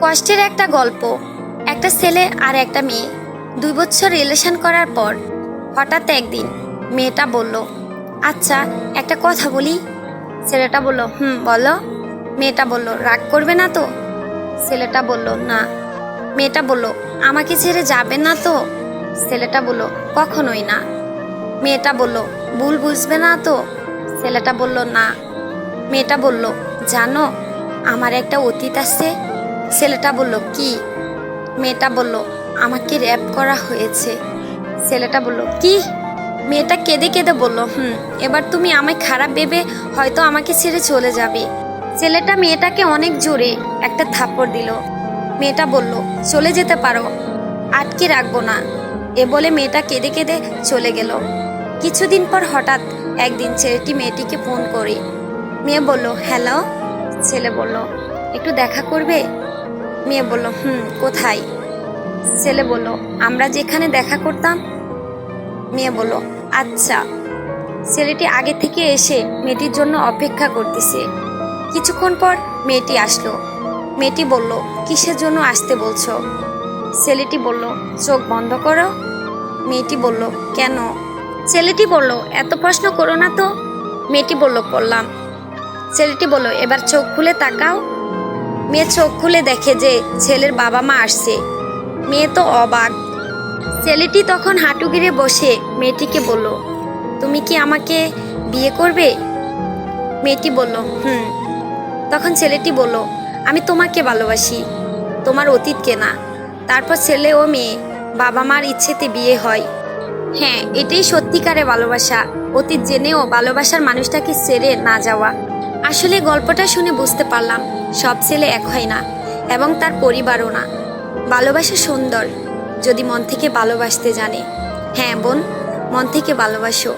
কষ্টের একটা গল্প। একটা ছেলে আর একটা মেয়ে 2 বছর রিলেশন করার পর হঠাৎ একদিন মেয়েটা বলল, আচ্ছা একটা কথা বলি। ছেলেটা বলল, বলো। মেয়েটা বলল, রাগ করবে না তো? ছেলেটা বলল, না। মেয়েটা বলল, আমাকে ছেড়ে যাবে না তো? ছেলেটা বলল, কখনোই না। মেয়েটা বলল, ভুল বুঝবে না তো? ছেলেটা বলল, না। মেয়েটা বলল, জানো আমার একটা অতীত আছে। ছেলেটা বলল, কি? মেয়েটা বলল, আমাকে র্যাপ করা হয়েছে। ছেলেটা বলল, কি? মেয়েটা কেঁদে কেঁদে বলল, এবার তুমি আমায় খারাপ ভেবে হয়তো আমাকে ছেড়ে চলে যাবে। ছেলেটা মেয়েটাকে অনেক জোরে একটা থাপ্পড় দিল। মেয়েটা বলল, চলে যেতে পারো, আটকে রাখবো না। এ বলে মেয়েটা কেঁদে কেঁদে চলে গেল। কিছুদিন পর হঠাৎ একদিন ছেলেটি মেয়েটিকে ফোন করে। মেয়ে বলল, হ্যালো। ছেলে বলল, একটু দেখা করবে? মেয়ে বলল, কোথায়? ছেলে বলল, আমরা যেখানে দেখা করতাম। মেয়ে বলল, আচ্ছা। ছেলেটি আগে থেকে এসে মেয়েটির জন্য অপেক্ষা করতেছে। কিছুক্ষণ পর মেয়েটি আসলো। মেয়েটি বলল, কিসের জন্য আসতে বলছো? ছেলেটি বলল, চোখ বন্ধ করো। মেয়েটি বলল, কেন? ছেলেটি বলল, এত প্রশ্ন করো না তো। মেয়েটি বলল, করলাম। ছেলেটি বলল, এবার চোখ খুলে তাকাও। মেয়ে চোখ খুলে দেখে যে ছেলের বাবা মা আসছে। মেয়ে তো অবাক। ছেলেটি তখন হাঁটু গেড়ে বসে মেয়েটিকে বলল, তুমি কি আমাকে বিয়ে করবে? মেয়েটি বলল, তখন ছেলেটি বলল, আমি তোমাকে ভালোবাসি, তোমার অতীতকে না। তারপর ছেলে ও মেয়ে বাবা মার ইচ্ছেতে বিয়ে হয়। হ্যাঁ, এটাই সত্যিকারের ভালোবাসা, অতীত জেনেও ভালোবাসার মানুষটাকে ছেড়ে না যাওয়া। আসলে গল্পটা শুনে বুঝতে পারলাম সব ছেলে এক হয় না, এবং তার পরিবারও না। ভালোবাসা সুন্দর যদি মন থেকে ভালোবাসতে জানে। হ্যাঁ বোন, মন থেকে ভালোবাসো।